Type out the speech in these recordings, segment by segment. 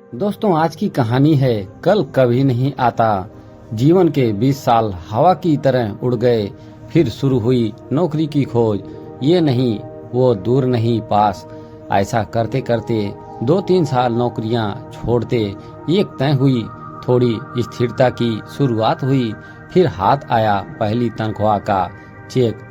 दोस्तों, आज की कहानी है कल कभी नहीं आता। जीवन के 20 साल हवा की तरह उड़ गए। फिर शुरू हुई नौकरी की खोज। ये नहीं वो दूर नहीं पास। ऐसा करते करते 2-3 साल नौकरियां छोड़ते एक तय हुई। थोड़ी स्थिरता की शुरुआत हुई। फिर हाथ आया पहली तनख्वाह का चेक।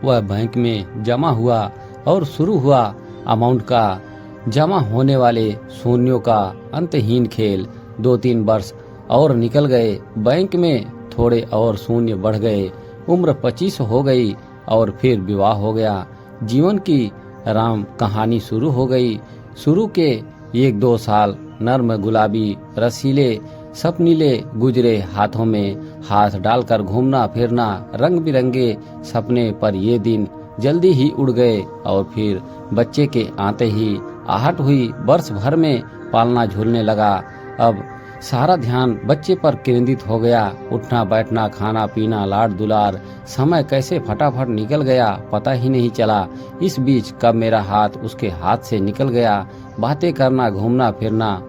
वह बैंक में जमा हुआ और शुरू हुआ अमाउंट का जमा होने वाले शून्यों का अंतहीन खेल। 2-3 वर्ष और निकल गए। बैंक में थोड़े और शून्य बढ़ गए। उम्र 25 हो गई और फिर विवाह हो गया। जीवन की राम कहानी शुरू हो गई। शुरू के 1-2 साल नर्म गुलाबी रसीले सपनीले गुजरे। हाथों में हाथ डालकर घूमना फिरना, रंग बिरंगे सपने। पर ये दिन जल्दी ही उड़ गए और फिर बच्चे के आते ही आहट हुई। वर्ष भर में पालना झूलने लगा। अब सारा ध्यान बच्चे पर केंद्रित हो गया। उठना बैठना, खाना पीना, लाड दुलार। समय कैसे फटाफट निकल गया पता ही नहीं चला। इस बीच कब मेरा हाथ उसके हाथ से निकल गया। बातें करना, घूमना फिरना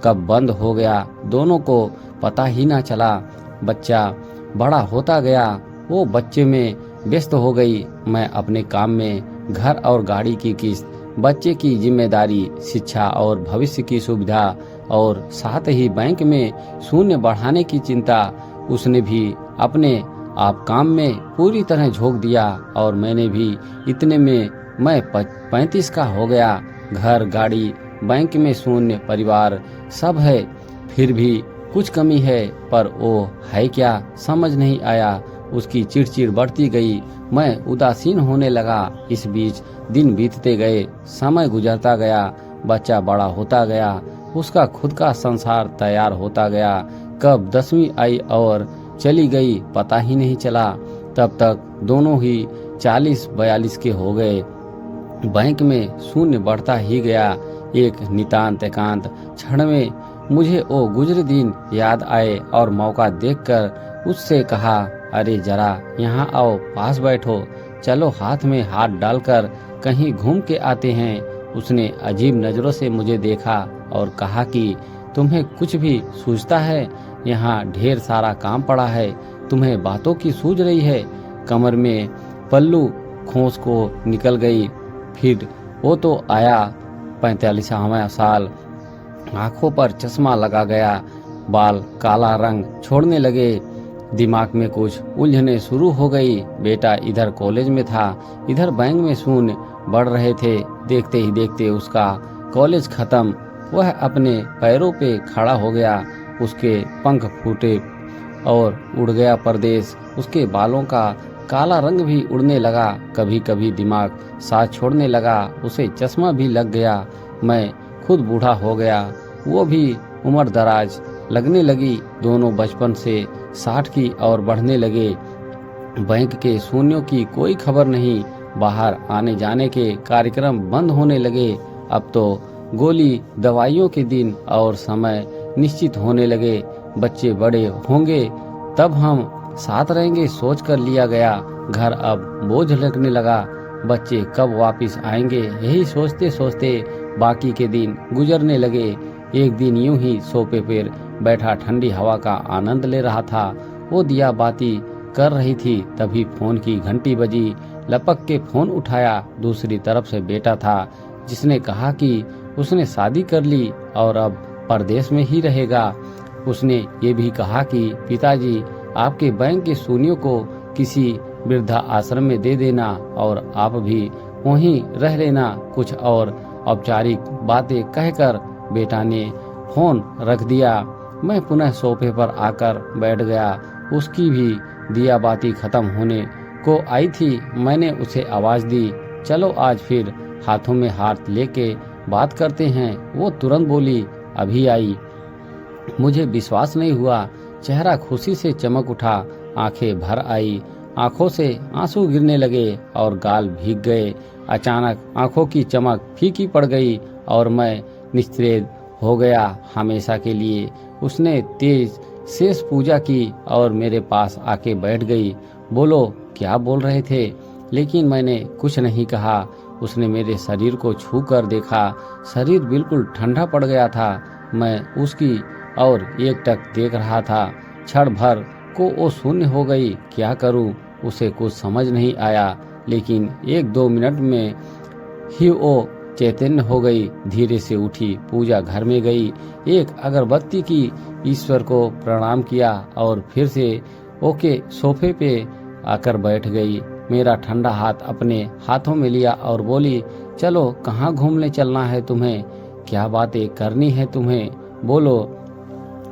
कब बंद हो गया, दोनों को पता ही ना चला। बच्चा बड़ा होता गया। वो बच्चे में व्यस्त हो गई। मैं अपने काम में, घर और गाड़ी की किस्त, बच्चे की जिम्मेदारी, शिक्षा और भविष्य की सुविधा, और साथ ही बैंक में शून्य बढ़ाने की चिंता। उसने भी अपने आप काम में पूरी तरह झोंक दिया और मैंने भी। इतने में मैं 35 का हो गया। घर, गाड़ी, बैंक में शून्य, परिवार सब है। फिर भी कुछ कमी है, पर वो है क्या समझ नहीं आया। उसकी चिड़चिड़ बढ़ती गई। मैं उदासीन होने लगा। इस बीच दिन बीतते गए, समय गुजरता गया। बच्चा बड़ा होता गया। उसका खुद का संसार तैयार होता गया। कब 10वीं आई और चली गई पता ही नहीं चला। तब तक दोनों ही 40-42 के हो गए। बैंक में शून्य बढ़ता ही गया। एक नितांत एकांत क्षण में मुझे वो गुजरे दिन याद आए और मौका देखकर उससे कहा, अरे जरा यहाँ आओ, पास बैठो, चलो हाथ में हाथ डालकर कहीं घूम के आते हैं। उसने अजीब नजरों से मुझे देखा और कहा कि तुम्हें कुछ भी सूझता है? यहाँ ढेर सारा काम पड़ा है, तुम्हें बातों की सूझ रही है? कमर में पल्लू खोस को निकल गई। फिर वो तो आया 45वां साल। आंखों पर चश्मा लगा गया। बाल काला रंग छोड़ने लगे। दिमाग में कुछ उलझने शुरू हो गई। बेटा इधर कॉलेज में था, इधर बैंक में शून्य बढ़ रहे थे। देखते ही देखते उसका कॉलेज खत्म। वह अपने पैरों पे खड़ा हो गया। उसके पंख फूटे और उड़ गया परदेश। उसके बालों का काला रंग भी उड़ने लगा। कभी कभी दिमाग साथ छोड़ने लगा। उसे चश्मा भी लग गया। मैं खुद बूढ़ा हो गया। वो भी उम्र दराज लगने लगी। दोनों बचपन से 60 की और बढ़ने लगे। बैंक के शून्यों की कोई खबर नहीं। बाहर आने जाने के कार्यक्रम बंद होने लगे। अब तो गोली दवाइयों के दिन और समय निश्चित होने लगे। बच्चे बड़े होंगे तब हम साथ रहेंगे सोच कर लिया गया। घर अब बोझ लगने लगा। बच्चे कब वापस आएंगे यही सोचते सोचते बाकी के दिन गुजरने लगे। एक दिन यूं ही सोफे पर बैठा ठंडी हवा का आनंद ले रहा था। वो दिया बाती कर रही थी, तभी फोन की घंटी बजी। लपक के फोन उठाया। दूसरी तरफ से बेटा था, जिसने कहा कि उसने शादी कर ली और अब परदेश में ही रहेगा। उसने ये भी कहा कि पिताजी, आपके बैंक के शून्यों को किसी वृद्धा आश्रम में दे देना और आप भी वहीं रह लेना। कुछ और औपचारिक बातें कहकर बेटा ने फोन रख दिया। मैं पुनः सोफे पर आकर बैठ गया। उसकी भी दिया बाती खत्म होने को आई थी। मैंने उसे आवाज दी, चलो आज फिर हाथों में हाथ लेके बात करते हैं। वो तुरंत बोली, अभी आई। मुझे विश्वास नहीं हुआ। चेहरा खुशी से चमक उठा। आंखें भर आई। आंखों से आंसू गिरने लगे और गाल भीग गए। अचानक आंखों की चमक फीकी पड़ गई और मैं निस्तेज हो गया हमेशा के लिए। उसने तेज शेष पूजा की और मेरे पास आके बैठ गई। बोलो, क्या बोल रहे थे? लेकिन मैंने कुछ नहीं कहा। उसने मेरे शरीर को छू कर देखा। शरीर बिल्कुल ठंडा पड़ गया था। मैं उसकी और एकटक देख रहा था। क्षण भर को वो शून्य हो गई। क्या करूं, उसे कुछ समझ नहीं आया, लेकिन 1-2 मिनट में ही वो चैतन्य हो गई। धीरे से उठी, पूजा घर में गई, एक अगरबत्ती की, ईश्वर को प्रणाम किया और फिर से ओके सोफे पे आकर बैठ गई। मेरा ठंडा हाथ अपने हाथों में लिया और बोली, चलो कहाँ घूमने चलना है तुम्हें, क्या बातें करनी है तुम्हें, बोलो।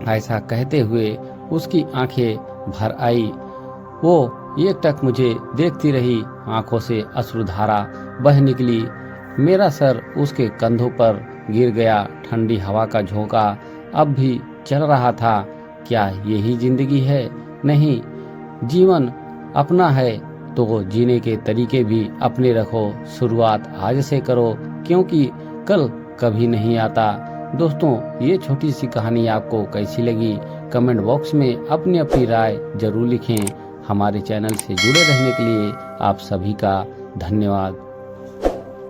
ऐसा कहते हुए उसकी आंखें भर आई। वो एकटक मुझे देखती रही, आंखों से अश्रुधारा बह निकली। मेरा सर उसके कंधों पर गिर गया। ठंडी हवा का झोंका अब भी चल रहा था। क्या यही जिंदगी है? नहीं, जीवन अपना है तो जीने के तरीके भी अपने रखो। शुरुआत आज से करो, क्योंकि कल कभी नहीं आता। दोस्तों, ये छोटी सी कहानी आपको कैसी लगी? कमेंट बॉक्स में अपनी अपनी राय जरूर लिखें। हमारे चैनल से जुड़े रहने के लिए आप सभी का धन्यवाद।